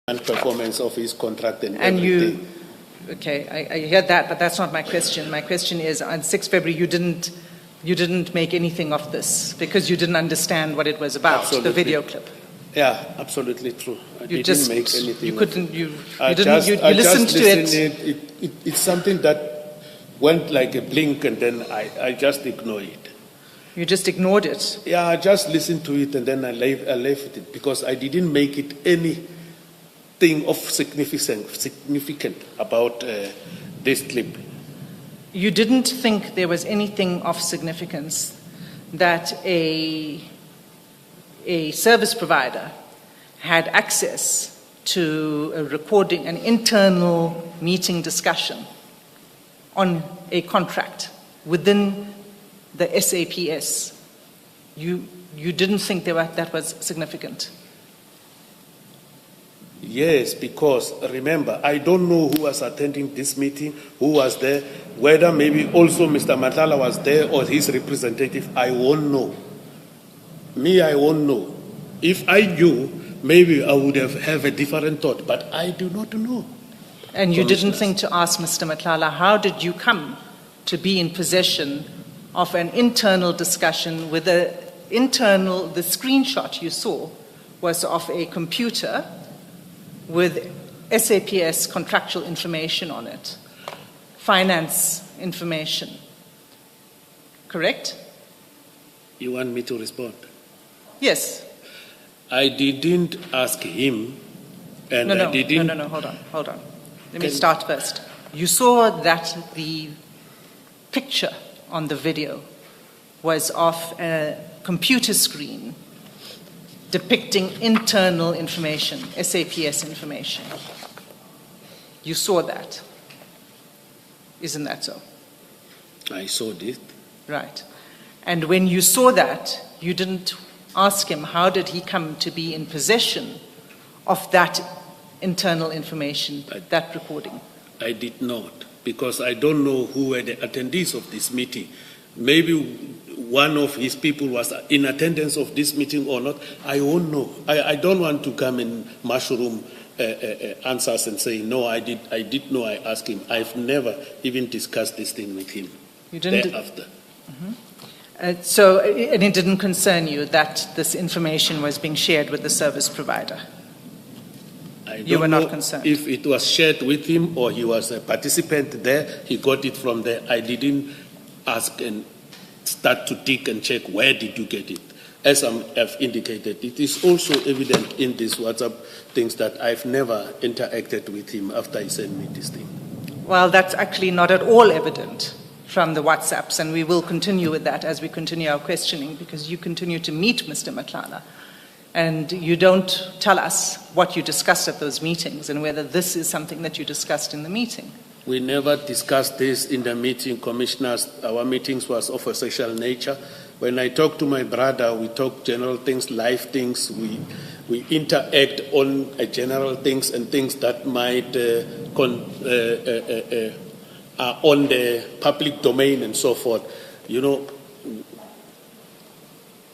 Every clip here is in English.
and performance of his contract and everything. Okay, I hear that, but that's not my question. My question is, on 6 February, you didn't make anything of this because you didn't understand what it was about, Absolutely. The video clip. Yeah, absolutely true. You didn't make anything. You couldn't. You listened to it. It's something that went like a blink, and then I just ignored it. You just ignored it. Yeah, I just listened to it, and then I left it because I didn't make it anything of significant about this clip. You didn't think there was anything of significance that a service provider had access to a recording, an internal meeting discussion on a contract within the SAPS. You didn't think that was significant? Yes, because remember, I don't know who was attending this meeting, who was there, whether maybe also Mr. Matala was there or his representative. I won't know. I won't know. If I knew, maybe I would have a different thought, but I do not know. And you didn't think to ask Mr. Matlala, how did you come to be in possession of an internal discussion with the screenshot you saw was of a computer with SAPS contractual information on it, finance information, correct? You want me to respond? Yes. I didn't ask him, and No, I didn't... No, hold on. Let me start first. You saw that the picture on the video was of a computer screen depicting internal information, SAPS information. You saw that. Isn't that so? I saw this. Right. And when you saw that, you didn't ask him how did he come to be in possession of that internal information, that recording? I did not, because I don't know who were the attendees of this meeting. Maybe one of his people was in attendance of this meeting or not. I won't know. I don't want to come and mushroom answers and say, no, I did know, I asked him. I've never even discussed this thing with him. You didn't? Thereafter. And it didn't concern you that this information was being shared with the service provider? You were not concerned? If it was shared with him or he was a participant there, he got it from there. I didn't ask and start to dig and check where did you get it. As I've indicated, it is also evident in these WhatsApp things that I've never interacted with him after he sent me this thing. Well, that's actually not at all evident from the WhatsApps, and we will continue with that as we continue our questioning, because you continue to meet Mr. Matlala, and you don't tell us what you discussed at those meetings and whether this is something that you discussed in the meeting. We never discussed this in the meeting, commissioners. Our meetings was of a social nature. When I talk to my brother, we talk general things, life things. We interact on general things and things that might are on the public domain and so forth. You know,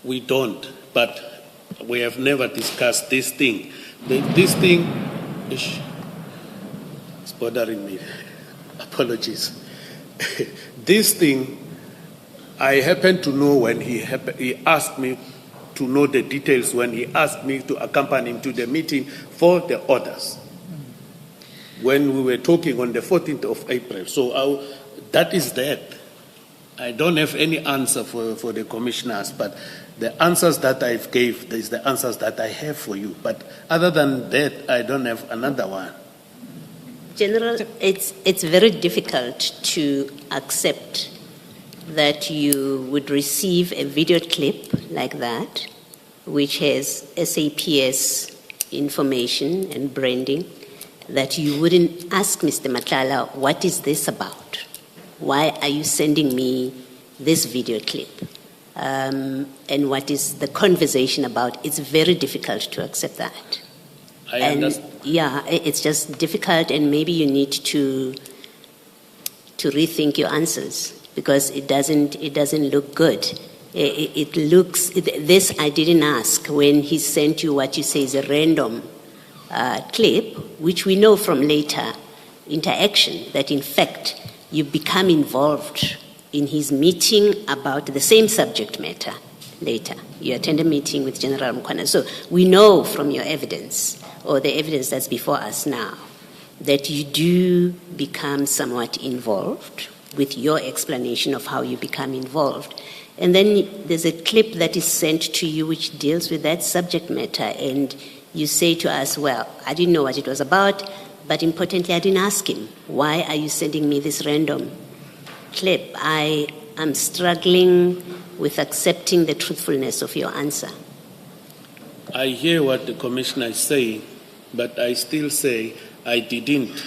we don't, but we have never discussed this thing. This thing is bothering me. Apologies. This thing, I happen to know when he asked me to know the details, when he asked me to accompany him to the meeting for the orders. When we were talking on the 14th of April. So that is that. I don't have any answer for the commissioners, but the answers that I've gave is the answers that I have for you. But other than that, I don't have another one. General, it's very difficult to accept that you would receive a video clip like that, which has SAPS information and branding, that you wouldn't ask Mr. Matlala, what is this about? Why are you sending me this video clip? And what is the conversation about? It's very difficult to accept that. I understand. Yeah, it's just difficult, and maybe you need to rethink your answers, because it doesn't look good. It looks, this I didn't ask when he sent you what you say is a random clip, which we know from later interaction that in fact you become involved in his meeting about the same subject matter later. You attend a meeting with General Mkwana. So we know from your evidence, or the evidence that's before us now, that you do become somewhat involved with your explanation of how you become involved. And then there's a clip that is sent to you which deals with that subject matter, and you say to us, well, I didn't know what it was about, but importantly, I didn't ask him, why are you sending me this random clip? I am struggling with accepting the truthfulness of your answer. I hear what the commissioner is saying, but I still say I didn't.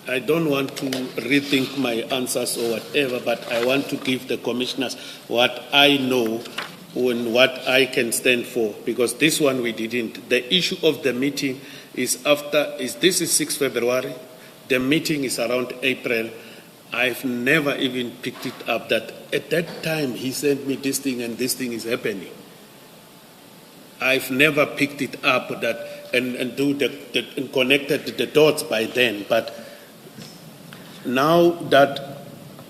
I don't want to rethink my answers or whatever, but I want to give the commissioners what I know and what I can stand for, because this one we didn't. The issue of the meeting is this is 6 February, the meeting is around April. I've never even picked it up that at that time he sent me this thing and this thing is happening. I've never picked it up that and connected the dots by then, but now that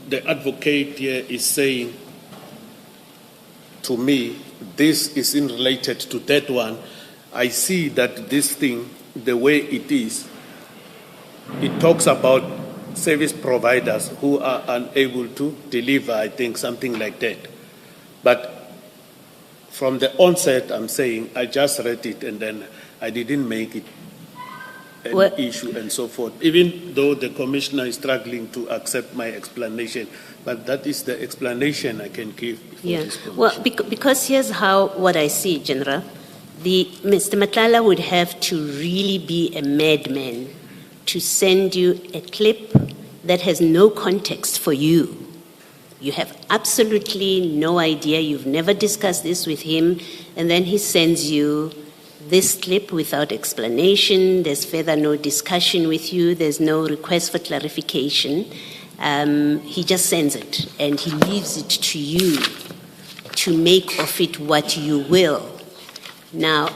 the advocate here is saying to me, this isn't related to that one, I see that this thing, the way it is, it talks about service providers who are unable to deliver, I think, something like that. But from the onset, I'm saying, I just read it and then I didn't make it an issue and so forth, even though the commissioner is struggling to accept my explanation. But that is the explanation I can give before this commission. Well, because here's what I see, General. Mr. Madlanga would have to really be a madman to send you a clip that has no context for you. You have absolutely no idea. You've never discussed this with him. And then he sends you this clip without explanation. There's further no discussion with you. There's no request for clarification. He just sends it and he leaves it to you to make of it what you will. Now,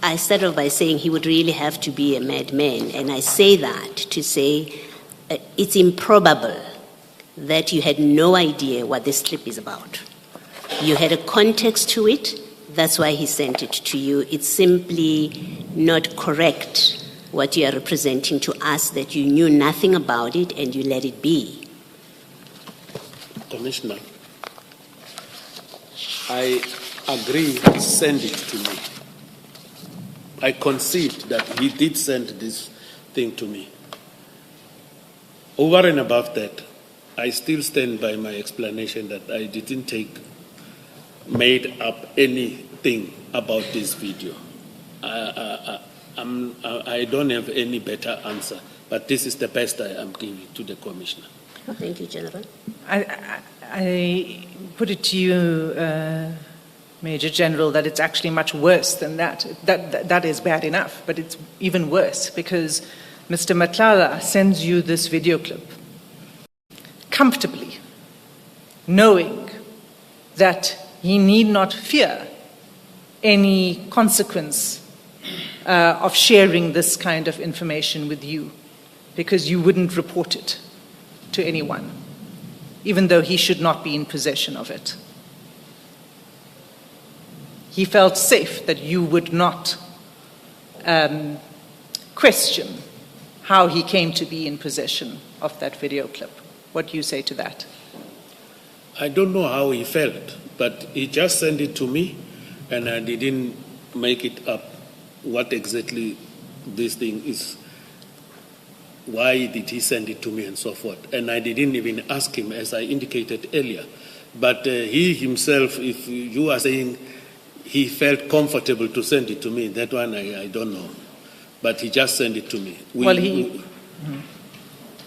I started off by saying he would really have to be a madman, and I say that to say it's improbable that you had no idea what this clip is about. You had a context to it, that's why he sent it to you. It's simply not correct what you are representing to us, that you knew nothing about it and you let it be. Commissioner, I agree he sent it to me. I concede that he did send this thing to me. Over and above that, I still stand by my explanation that I didn't made up anything about this video. I don't have any better answer, but this is the best I am giving to the commissioner. Thank you, General. I put it to you, Major General, that it's actually much worse than that. That is bad enough, but it's even worse because Mr. Madlanga sends you this video clip comfortably, knowing that he need not fear any consequence of sharing this kind of information with you, because you wouldn't report it to anyone, even though he should not be in possession of it. He felt safe that you would not question how he came to be in possession of that video clip. What do you say to that? I don't know how he felt, but he just sent it to me, and I didn't make it up what exactly this thing is. Why did he send it to me and so forth? And I didn't even ask him, as I indicated earlier. But he himself, if you are saying he felt comfortable to send it to me, that one I don't know. But he just sent it to me.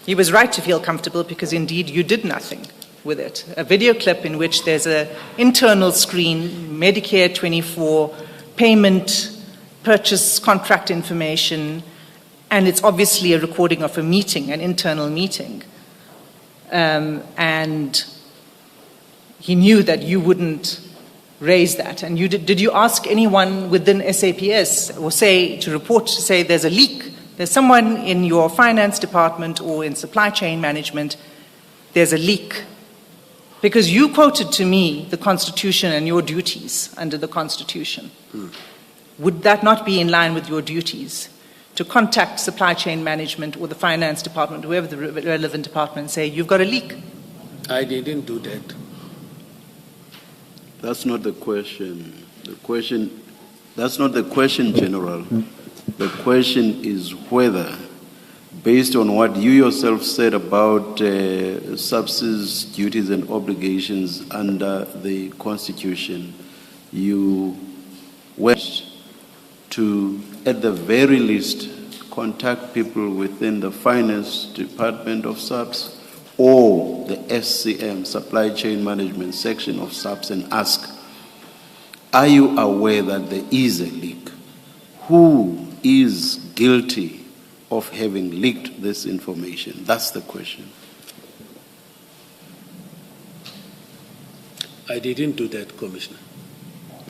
He was right to feel comfortable because indeed you did nothing with it. A video clip in which there's an internal screen, Medicare 24, payment, purchase contract information, and it's obviously a recording of a meeting, an internal meeting. And he knew that you wouldn't raise that? And did you ask anyone within SAPS or say there's a leak? There's someone in your finance department or in supply chain management, there's a leak. Because you quoted to me the Constitution and your duties under the Constitution. Would that not be in line with your duties? To contact supply chain management or the finance department, whoever the relevant department, and say, you've got a leak. I didn't do that. That's not the question. That's not the question, General. The question is whether, based on what you yourself said about SAPS's duties and obligations under the Constitution, you went to, at the very least, contact people within the finance department of SAPS or the SCM, Supply Chain Management section of SAPS, and ask, are you aware that there is a leak? Who is guilty of having leaked this information? That's the question. I didn't do that, Commissioner.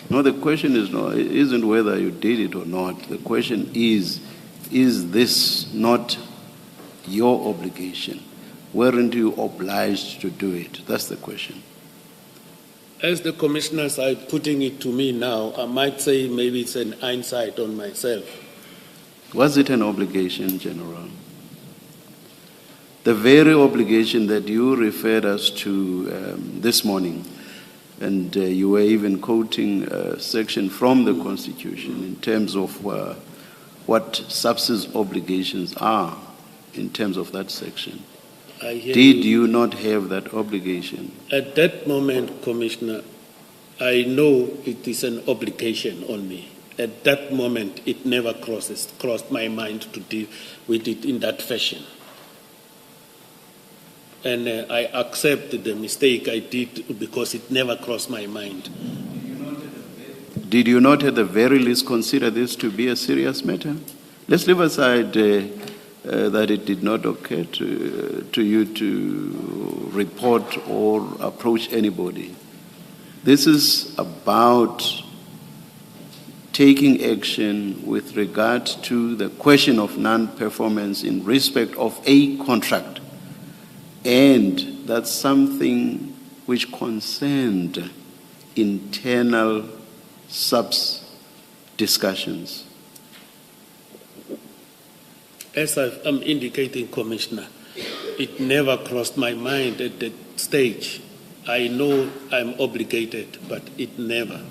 No, the question isn't whether you did it or not. The question is this not your obligation? Weren't you obliged to do it? That's the question. As the commissioners are putting it to me now, I might say maybe it's an hindsight on myself. Was it an obligation, General? The very obligation that you referred us to this morning, and you were even quoting a section from the Constitution in terms of what SAPS's obligations are in terms of that section. Did you not have that obligation? At that moment, Commissioner, I know it is an obligation on me. At that moment, it never crossed my mind to deal with it in that fashion. And I accept the mistake I did because it never crossed my mind. Did you not at the very least consider this to be a serious matter? Let's leave aside that it did not occur to you to report or approach anybody. This is about taking action with regard to the question of non-performance in respect of a contract. And that's something which concerned internal SAPS discussions. As I'm indicating, Commissioner, it never crossed my mind at that stage. I know I'm obligated, but it never.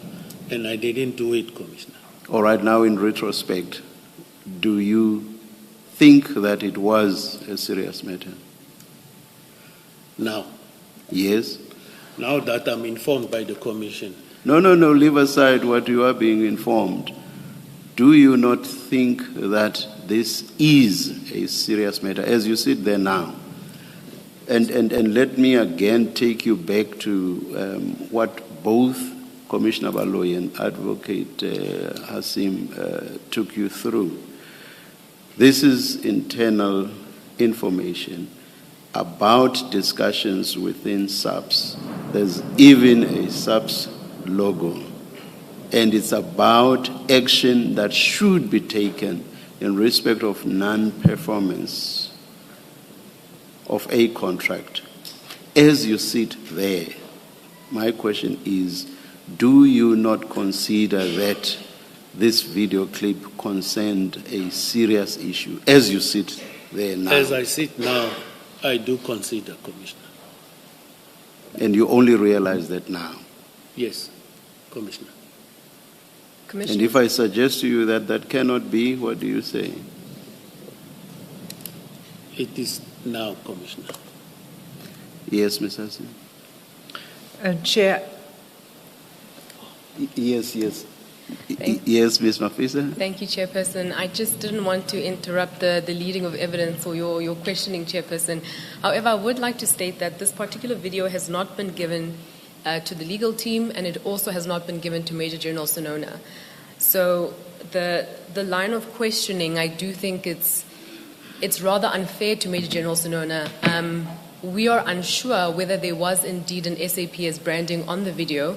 And I didn't do it, Commissioner. All right, now in retrospect, do you think that it was a serious matter? Now? Yes? Now that I'm informed by the Commission. No, leave aside what you are being informed. Do you not think that this is a serious matter as you sit there now? And let me again take you back to what both Commissioner Baloyi and Advocate Hasim took you through. This is internal information about discussions within SAPS. There's even a SAPS logo. And it's about action that should be taken in respect of non-performance of a contract. As you sit there, my question is, do you not consider that this video clip concerned a serious issue as you sit there now? As I sit now, I do consider, Commissioner. And you only realize that now? Yes, Commissioner. And if I suggest to you that that cannot be, what do you say? It is now, Commissioner. Yes, Ms. Hassan. Chair. Yes. Yes, Ms. Mafisa. Thank you, Chairperson. I just didn't want to interrupt the leading of evidence or your questioning, Chairperson. However, I would like to state that this particular video has not been given to the legal team, and it also has not been given to Major General Sonona. So the line of questioning, I do think it's rather unfair to Major General Sonona. We are unsure whether there was indeed an SAPS branding on the video.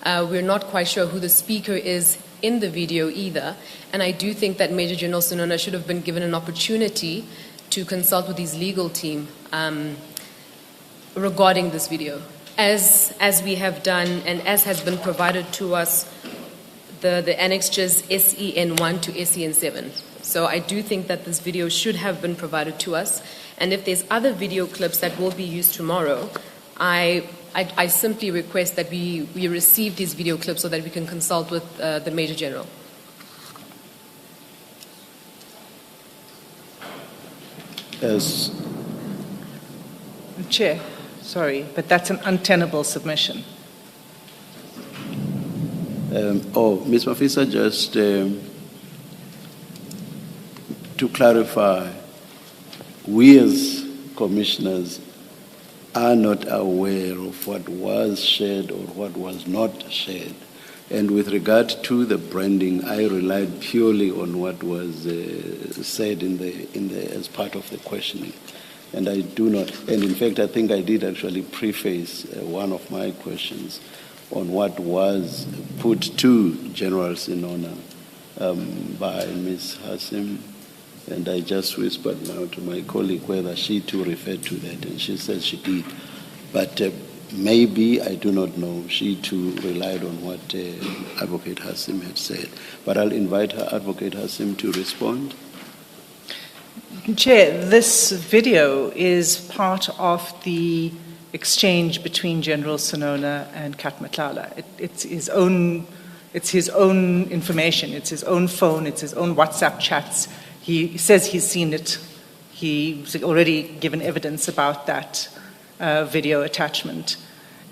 We're not quite sure who the speaker is in the video either. And I do think that Major General Sonona should have been given an opportunity to consult with his legal team regarding this video. As we have done and as has been provided to us, the annexures SEN1 to SEN7. So I do think that this video should have been provided to us. And if there's other video clips that will be used tomorrow, I simply request that we receive these video clips so that we can consult with the Major General. As Chair, sorry, but that's an untenable submission. Ms. Mafisa, just to clarify, we as commissioners are not aware of what was shared or what was not shared. And with regard to the branding, I relied purely on what was said as part of the questioning. And I do not, and in fact, I think I did actually preface one of my questions on what was put to General Sinona by Ms. Hassim. And I just whispered now to my colleague whether she too referred to that, and she said she did. But maybe, I do not know, she too relied on what Advocate Hassim had said. But I'll invite her, Advocate Hassim, to respond. Chair, this video is part of the exchange between General Sonona and Kat Matlala. It's his own information. It's his own phone. It's his own WhatsApp chats. He says he's seen it. He's already given evidence about that video attachment.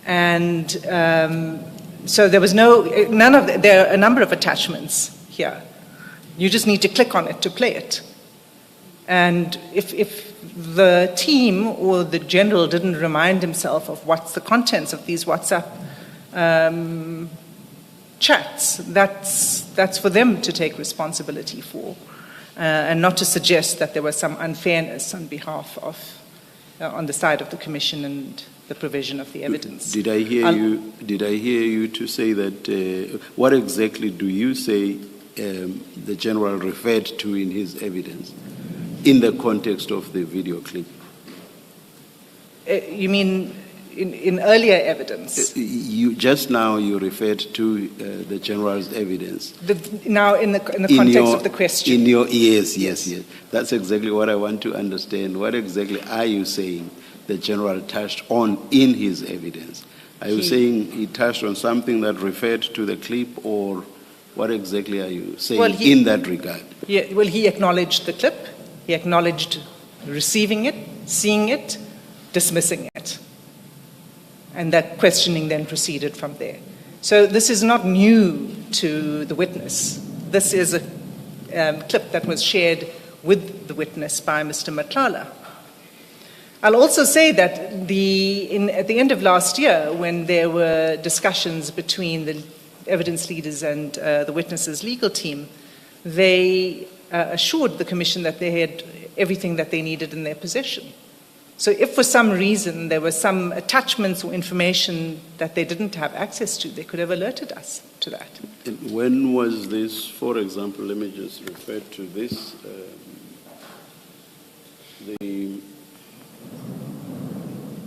And so there was there are a number of attachments here. You just need to click on it to play it. And if the team or the general didn't remind himself of what's the contents of these WhatsApp chats, that's for them to take responsibility for, and not to suggest that there was some unfairness on behalf of, on the side of the Commission and the provision of the evidence. Did I hear you to say that? What exactly do you say the general referred to in his evidence, in the context of the video clip? You mean in earlier evidence? Just now you referred to the general's evidence. Now in the context of the question. Yes. That's exactly what I want to understand. What exactly are you saying the general touched on in his evidence? Are you saying he touched on something that referred to the clip, or what exactly are you saying in that regard? He acknowledged the clip. He acknowledged receiving it, seeing it, dismissing it. And that questioning then proceeded from there. So this is not new to the witness. This is a clip that was shared with the witness by Mr. Matlala. I'll also say that at the end of last year, when there were discussions between the evidence leaders and the witness's legal team, they assured the Commission that they had everything that they needed in their possession. So if for some reason there were some attachments or information that they didn't have access to, they could have alerted us to that. And when was this, for example, let me just refer to this, the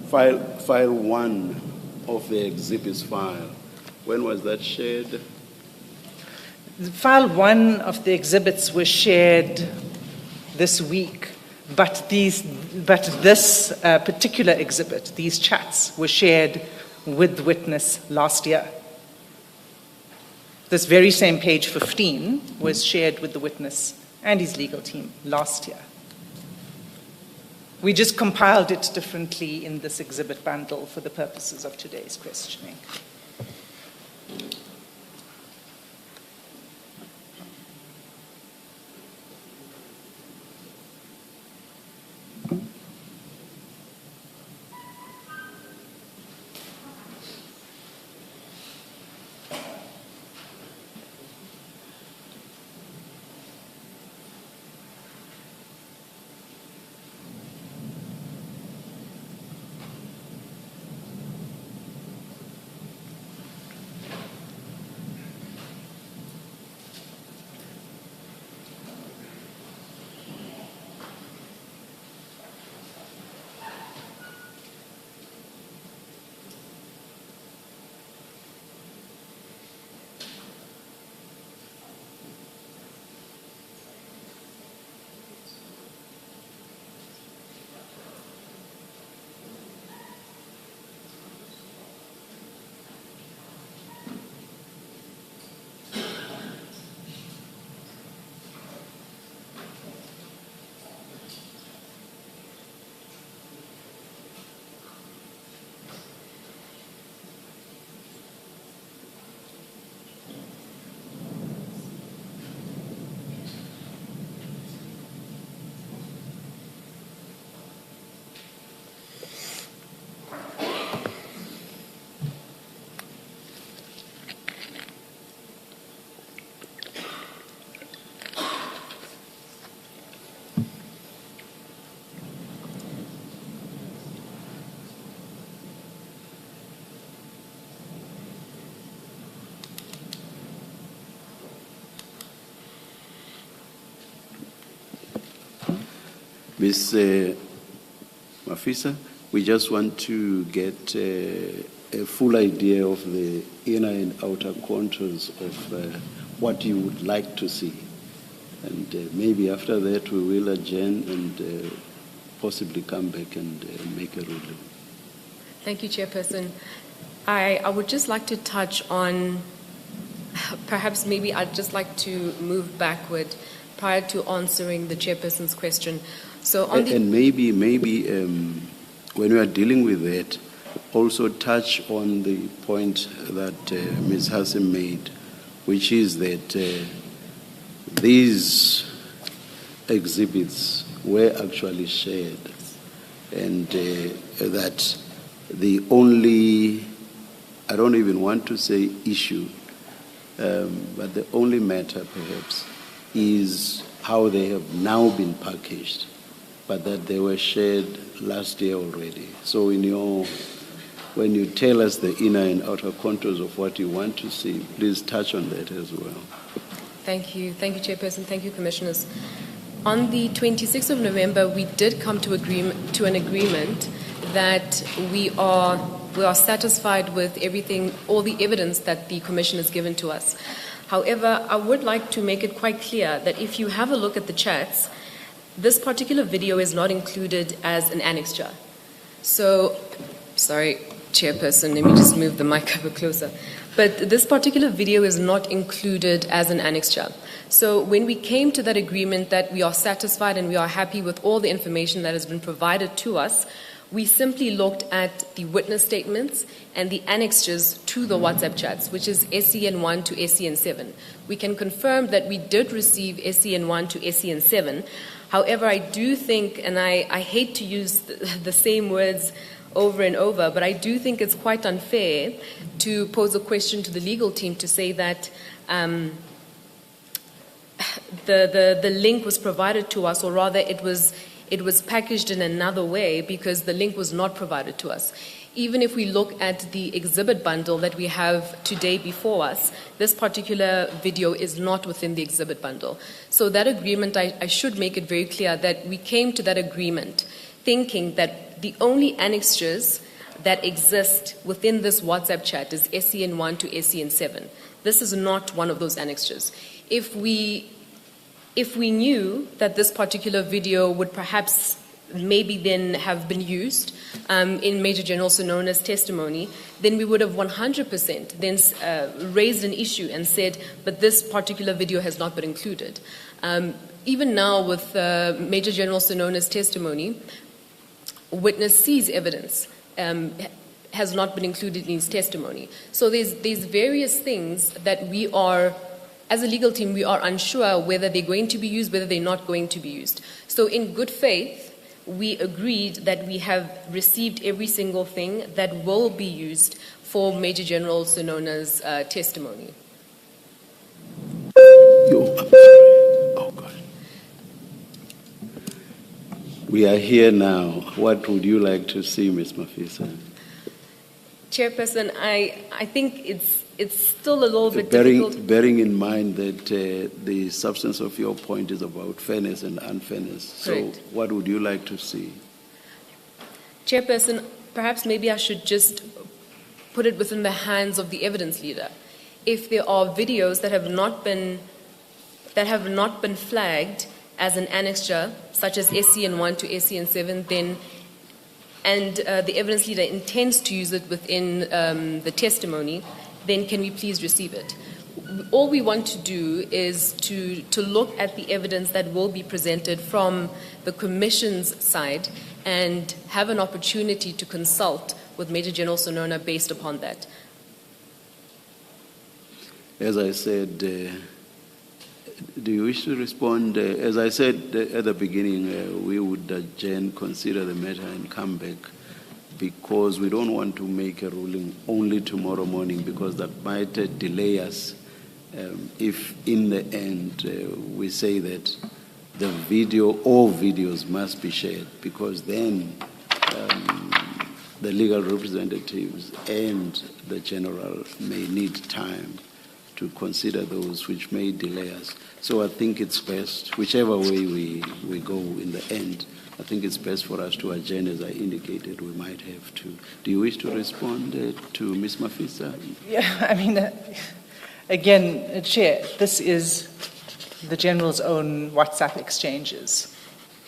file 1 of the exhibits file, when was that shared? File 1 of the exhibits was shared this week, but this particular exhibit, these chats, were shared with the witness last year. This very same page 15 was shared with the witness and his legal team last year. We just compiled it differently in this exhibit bundle for the purposes of today's questioning. Ms. Mafisa, we just want to get a full idea of the inner and outer contours of what you would like to see. And maybe after that we will adjourn and possibly come back and make a ruling. Thank you, Chairperson. I would just like to touch on, perhaps maybe I'd just like to move backward prior to answering the Chairperson's question. So on and maybe when we are dealing with that, also touch on the point that Ms. Hassan made, which is that these exhibits were actually shared, and that the only, I don't even want to say issue, but the only matter perhaps is how they have now been packaged, but that they were shared last year already. So when you tell us the inner and outer contours of what you want to see, please touch on that as well. Thank you, Chairperson. Thank you, Commissioners. On the 26th of November, we did come to an agreement that we are satisfied with everything, all the evidence that the Commission has given to us. However, I would like to make it quite clear that if you have a look at the chats, this particular video is not included as an annexure. So, sorry, Chairperson, let me just move the mic a bit closer. But this particular video is not included as an annexure. So when we came to that agreement that we are satisfied and we are happy with all the information that has been provided to us, we simply looked at the witness statements and the annexures to the WhatsApp chats, which is SCN1 to SCN7. We can confirm that we did receive SCN1 to SCN7. However, I do think, and I hate to use the same words over and over, but I do think it's quite unfair to pose a question to the legal team to say that the link was provided to us, or rather it was packaged in another way because the link was not provided to us. Even if we look at the exhibit bundle that we have today before us, this particular video is not within the exhibit bundle. So that agreement, I should make it very clear that we came to that agreement thinking that the only annexures that exist within this WhatsApp chat is SCN1 to SCN7. This is not one of those annexures. If we knew that this particular video would perhaps maybe then have been used in Major General Sonona's testimony, then we would have 100% then raised an issue and said, but this particular video has not been included. Even now with Major General Sonona's testimony, witness C's evidence has not been included in his testimony. So there's various things that we are, as a legal team, we are unsure whether they're going to be used, whether they're not going to be used. So in good faith, we agreed that we have received every single thing that will be used for Major General Sonona's testimony. Oh, God. We are here now. What would you like to see, Ms. Mafisa? Chairperson, I think it's still a little bit difficult. Bearing in mind that the substance of your point is about fairness and unfairness. Correct. So what would you like to see? Chairperson, perhaps maybe I should just put it within the hands of the evidence leader. If there are videos that have not been flagged as an annexure, such as SCN1 to SCN7, then and the evidence leader intends to use it within the testimony, then can we please receive it? All we want to do is to look at the evidence that will be presented from the Commission's side and have an opportunity to consult with Major General Sonona based upon that. As I said, do you wish to respond? As I said at the beginning, we would adjourn, consider the matter and come back, because we don't want to make a ruling only tomorrow morning, because that might delay us if in the end we say that the video, all videos must be shared, because then the legal representatives and the general may need time to consider those which may delay us. So I think it's best, whichever way we go in the end, I think it's best for us to adjourn, as I indicated we might have to. Do you wish to respond to Ms. Mafisa? Yeah, I mean, again, Chair, this is the General's own WhatsApp exchanges.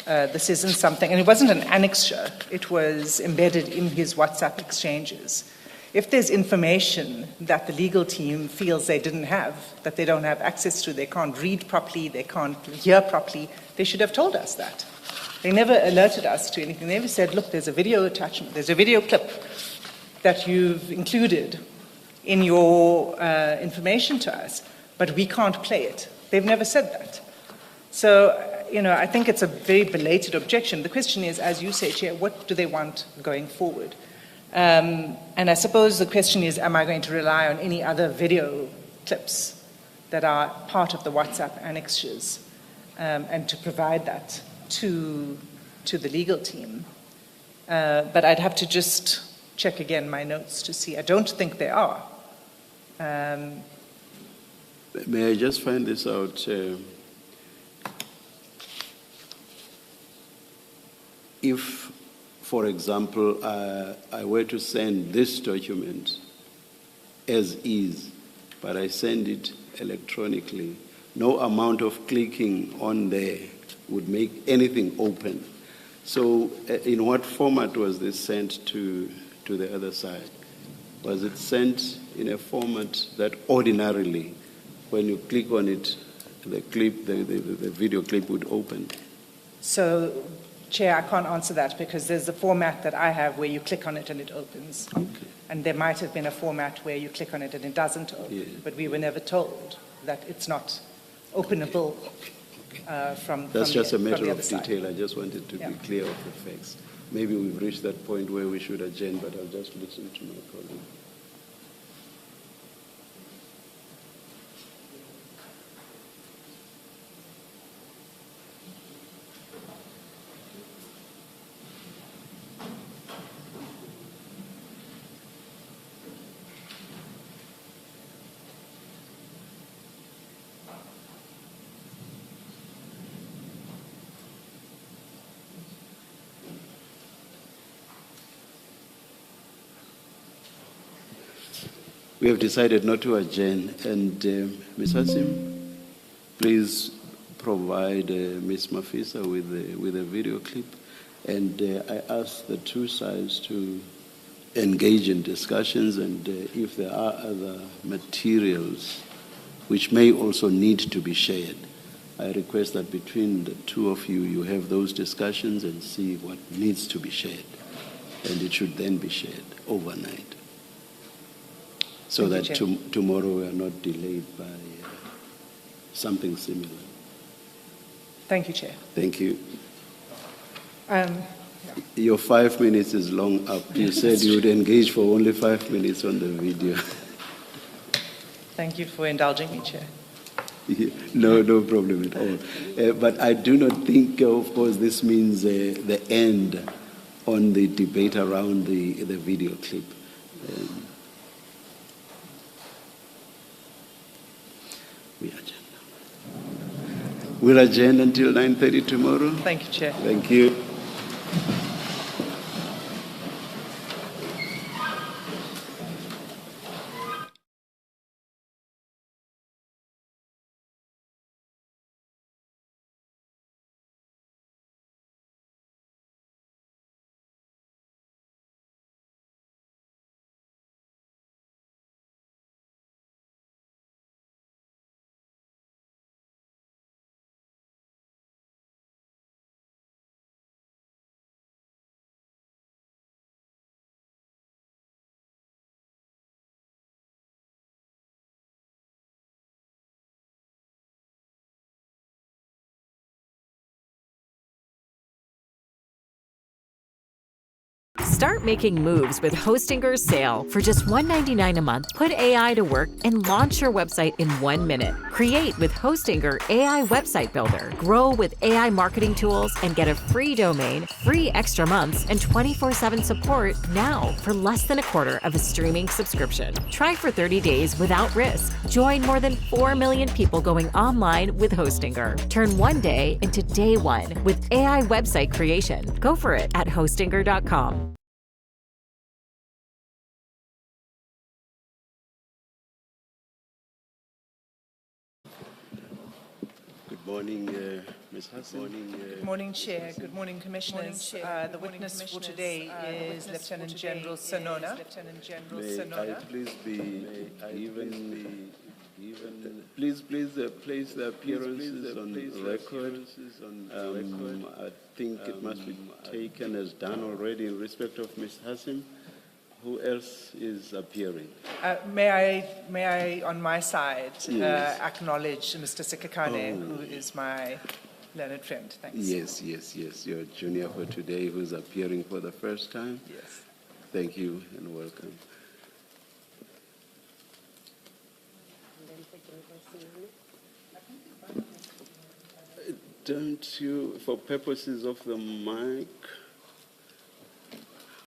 This isn't something, and it wasn't an annexure, it was embedded in his WhatsApp exchanges. If there's information that the legal team feels they didn't have, that they don't have access to, they can't read properly, they can't hear properly, they should have told us that. They never alerted us to anything. They never said, look, there's a video attachment, there's a video clip that you've included in your information to us, but we can't play it. They've never said that. So, I think it's a very belated objection. The question is, as you say, Chair, what do they want going forward? And I suppose the question is, am I going to rely on any other video clips that are part of the WhatsApp annexures and to provide that to the legal team? But I'd have to just check again my notes to see. I don't think they are. May I just find this out? If, for example, I were to send this document as is, but I send it electronically, no amount of clicking on there would make anything open. So in what format was this sent to the other side? Was it sent in a format that ordinarily, when you click on it, the video clip would open? So, Chair, I can't answer that because there's a format that I have where you click on it and it opens. Okay. And there might have been a format where you click on it and it doesn't open. Yeah. But we were never told that it's not openable from That's just a matter of side. detail. I just wanted to be clear of the facts. Maybe we've reached that point where we should adjourn, but I'll just listen to my colleague. We have decided not to adjourn. And Ms. Hassim, please provide Ms. Mafisa with a video clip. And I ask the two sides to engage in discussions, and if there are other materials which may also need to be shared, I request that between the two of you, you have those discussions and see what needs to be shared. And it should then be shared overnight, so that tomorrow we are not delayed by something similar. Thank you, Chair. Thank you. Your 5 minutes is long up. You said you would engage for only 5 minutes on the video. Thank you for indulging me, Chair. No problem at all. But I do not think, of course, this means the end on the debate around the video clip. We adjourn now. We'll adjourn until 9:30 tomorrow. Thank you, Chair. Thank you. Start making moves with Hostinger's sale. For just $1.99 a month, put AI to work and launch your website in 1 minute. Create with Hostinger AI Website Builder. Grow with AI marketing tools and get a free domain, free extra months, and 24/7 support now for less than a quarter of a streaming subscription. Try for 30 days without risk. Join more than 4 million people going online with Hostinger. Turn one day into day one with AI website creation. Go for it at hostinger.com. Good morning, Ms. Hassan. Good morning, Chair. Good morning, Commissioners. The witness for today is Lieutenant General Sonona. May I please be given please place the appearances on record. I think it must be taken as done already in respect of Ms. Hassan. Who else is appearing? May I, on my side, Yes. acknowledge Mr. Sikakane, who is my learned friend. Thanks. Yes. Your junior for today who's appearing for the first time. Yes. Thank you and welcome. Don't you, for purposes of the mic,